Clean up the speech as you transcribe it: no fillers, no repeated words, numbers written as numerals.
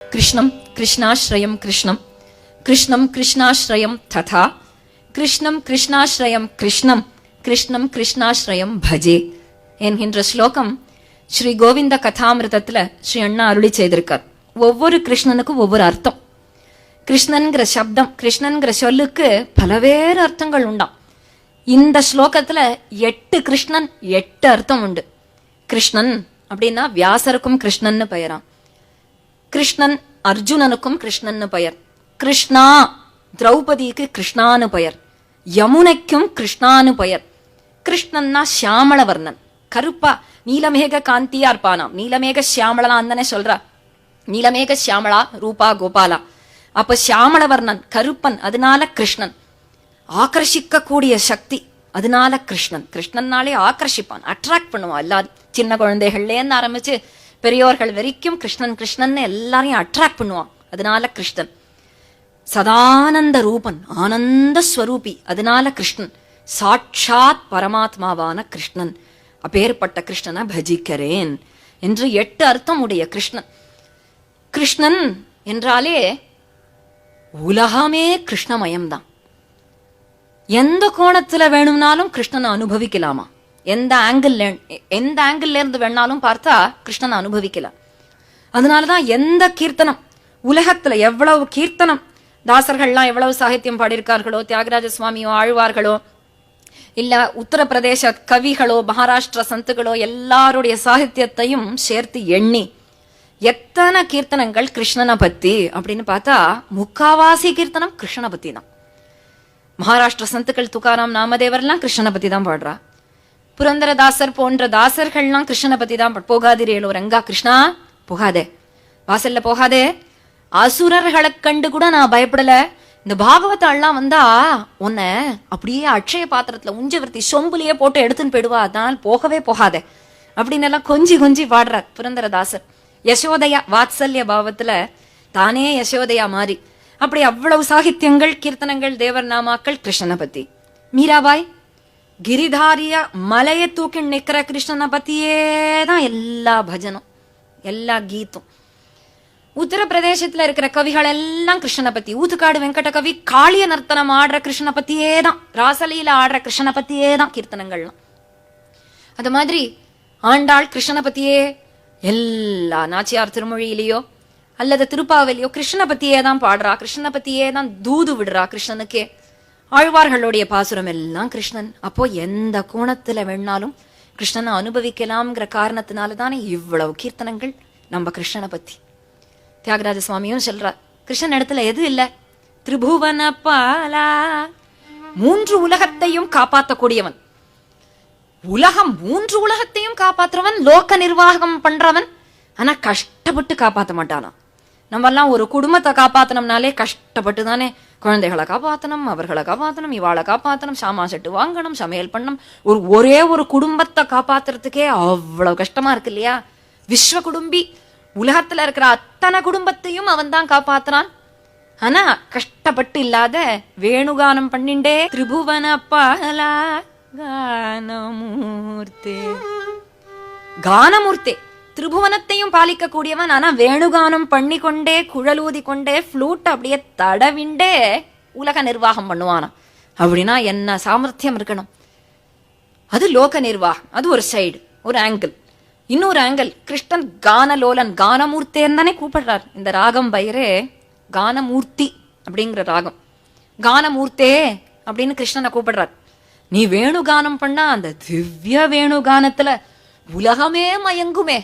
கிருஷ்ணம் கிருஷ்ணாஸ்ரயம் கிருஷ்ணம் கிருஷ்ணம் கிருஷ்ணாஸ்ரயம் ததா கிருஷ்ணம் கிருஷ்ணாஸ்ரயம் கிருஷ்ணம் கிருஷ்ணம் கிருஷ்ணாஸ்ரயம் பஜே என்கின்ற ஸ்லோகம் ஸ்ரீ கோவிந்த கதாமிருதத்துல ஸ்ரீ அண்ணா அருளி செய்திருக்கார். ஒவ்வொரு கிருஷ்ணனுக்கும் ஒவ்வொரு அர்த்தம். கிருஷ்ணன்கிற சப்தம், கிருஷ்ணன்கிற சொல்லுக்கு பலவேறு அர்த்தங்கள் உண்டாம். இந்த ஸ்லோகத்துல 8 கிருஷ்ணன் 8 அர்த்தம் உண்டு. கிருஷ்ணன் அப்படின்னா வியாசருக்கும் கிருஷ்ணன்னு பெயராம். கிருஷ்ணன் அர்ஜுனனுக்கும் கிருஷ்ணன்னு பெயர். கிருஷ்ணா திரௌபதிக்கு கிருஷ்ணான்னு பெயர். யமுனைக்கும் கிருஷ்ணான்னு பெயர். கிருஷ்ணன்னா சியாமளவர்ணன், கருப்பா நீலமேக காந்தியா இருப்பானாம். நீலமேக சியாமளா அந்தனே சொல்றா. நீலமேக சியாமளா ரூபா கோபாலா. அப்ப சியாமளவர்ணன் கருப்பன், அதனால கிருஷ்ணன். ஆகர்ஷிக்க கூடிய சக்தி, அதனால கிருஷ்ணன். கிருஷ்ணன்னாலே ஆகர்ஷிப்பான், அட்ராக்ட் பண்ணுவான். எல்லா சின்ன குழந்தைகள்லேருந்து ஆரம்பிச்சு பெரியோர்கள் வரைக்கும் கிருஷ்ணன் கிருஷ்ணன் எல்லாரையும் அட்ராக்ட் பண்ணுவான், அதனால கிருஷ்ணன். சதானந்த ரூபன், ஆனந்த ஸ்வரூபி, அதனால கிருஷ்ணன். சாட்சாத் பரமாத்மாவான கிருஷ்ணன். அப்பேற்பட்ட கிருஷ்ணனை பஜிக்கிறேன் என்று 8 அர்த்தம் உடைய கிருஷ்ணன். கிருஷ்ணன் என்றாலே உலகமே கிருஷ்ணமயம்தான். எந்த கோணத்துல வேணும்னாலும் கிருஷ்ணனை அனுபவிக்கலாமா? எந்த ஆங்கிள் இருந்து வேணாலும் பார்த்தா கிருஷ்ணனை அனுபவிக்கலாம். அதனாலதான் எந்த கீர்த்தனம் உலகத்துல எவ்வளவு கீர்த்தனம் தாசர்கள்லாம் எவ்வளவு சாகித்யம் பாடியிருக்கார்களோ, தியாகராஜ சுவாமியோ ஆழ்வார்களோ இல்ல உத்தரப்பிரதேச கவிகளோ மகாராஷ்டிர சந்துகளோ எல்லாருடைய சாகித்யத்தையும் சேர்த்து எண்ணி எத்தனை கீர்த்தனங்கள் கிருஷ்ணனை பத்தி அப்படின்னு பார்த்தா முக்காவாசி கீர்த்தனம் கிருஷ்ணனை பத்தி தான். மகாராஷ்டிர சந்துக்கள் துக்காராம் நாமதேவர்லாம் கிருஷ்ணனை பத்தி தான் பாடுறா. புரந்தரதாசர் போன்ற தாசர்கள்லாம் கிருஷ்ணனை பத்தி தான். போகாதிரேலோ ரங்கா கிருஷ்ணா, போகாதே, வாசல்ல போகாதே, அசுரர்களை கண்டு கூட நான் பயப்படல. இந்த பாகவதாள்லாம் வந்தா உன்னை அப்படியே அட்சய பாத்திரத்துல உஞ்சவர்த்தி சொம்புலயே போட்டு எடுத்துன்னு போயிடுவா, அதனால் போகவே போகாதே அப்படின்னு எல்லாம் கொஞ்சி கொஞ்சி பாடுறார் புரந்தரதாசர். யசோதையா வாத்சல்ய பாவத்துல தானே யசோதையா மாறி அப்படி அவ்வளவு சாகித்யங்கள் கீர்த்தனங்கள் தேவர் நாமாக்கள் கிருஷ்ணனை பத்தி. மீராபாய் கிரிதாரிய மலையை தூக்கி நிக்கிற கிருஷ்ணனை பத்தியே தான் எல்லா பஜனும் எல்லா கீத்தும். உத்தரப்பிரதேசத்துல இருக்கிற கவிகள் எல்லாம் கிருஷ்ணனை பத்தி. ஊத்துக்காடு வெங்கட கவி காளிய நர்த்தனம் ஆடுற கிருஷ்ணனை பத்தியே தான், ராசலையில ஆடுற கிருஷ்ணனை பத்தியே தான் கீர்த்தனங்கள்லாம். அது மாதிரி ஆண்டாள் கிருஷ்ணனை பத்தியே எல்லா நாச்சியார் திருமொழியிலேயோ அல்லது திருப்பாவலியோ கிருஷ்ணனை பத்தியே தான் பாடுறா, கிருஷ்ணனை பத்தியே தான் தூது விடுறா கிருஷ்ணனுக்கே. ஆழ்வார்களுடைய பாசுரம் எல்லாம் கிருஷ்ணன். அப்போ எந்த கோணத்துல வேணாலும் கிருஷ்ணனை அனுபவிக்கலாம்ங்கிற காரணத்தினால தானே இவ்வளவு கீர்த்தனங்கள் நம்ம கிருஷ்ணனை பத்தி. தியாகராஜ சுவாமியும் சொல்றார், கிருஷ்ணன் இடத்துல எது இல்ல? திரிபுவன பாலா, 3 உலகத்தையும் காப்பாற்றக்கூடியவன். உலகம் 3 உலகத்தையும் காப்பாற்றுறவன், லோக நிர்வாகம் பண்றவன். ஆனா கஷ்டப்பட்டு காப்பாற்ற மாட்டானா? நம்ம எல்லாம் ஒரு குடும்பத்தை காப்பாத்தனம்னாலே கஷ்டப்பட்டு தானே. குழந்தைகளை காப்பாத்தணும், அவர்களை காப்பாத்தணும், இவாளை காப்பாத்தணும், சாமா செட்டு வாங்கணும், சமையல் பண்ணணும். ஒரே ஒரு குடும்பத்தை காப்பாத்துறதுக்கே அவ்வளவு கஷ்டமா இருக்கு இல்லையா? விஸ்வ குடும்பி, உலகத்துல இருக்கிற அத்தனை குடும்பத்தையும் அவன் தான் காப்பாத்துறான். ஆனா கஷ்டப்பட்டு இல்லாத வேணுகானம் பண்ணிண்டே திரிபுவன பாலா கானமூர்த்தே. கானமூர்த்தே திரிபுவனத்தையும் பாலிக்க கூடியவன். ஆனா வேணுகானம் பண்ணி கொண்டே குழலூதி கொண்டே ஃப்ளூட் அப்படியே தடவிண்டே உலக நிர்வாகம் பண்ணுவானா. அப்படின்னா என்ன சாமர்த்தியம் இருக்கணும்? அது லோக நிர்வாகம். அது ஒரு சைடு, ஒரு ஆங்கிள். இன்னொரு ஆங்கிள் கிருஷ்ணன் கானலோலன், கானமூர்த்தேன்னு தானே கூப்பிடுறார். இந்த ராகம் பயிரே கானமூர்த்தி அப்படிங்கிற ராகம். கானமூர்த்தே அப்படின்னு கிருஷ்ணனை கூப்பிடுறார். நீ வேணுகானம் பண்ணா அந்த திவ்ய வேணுகானத்துல உலகமே மயங்குமே.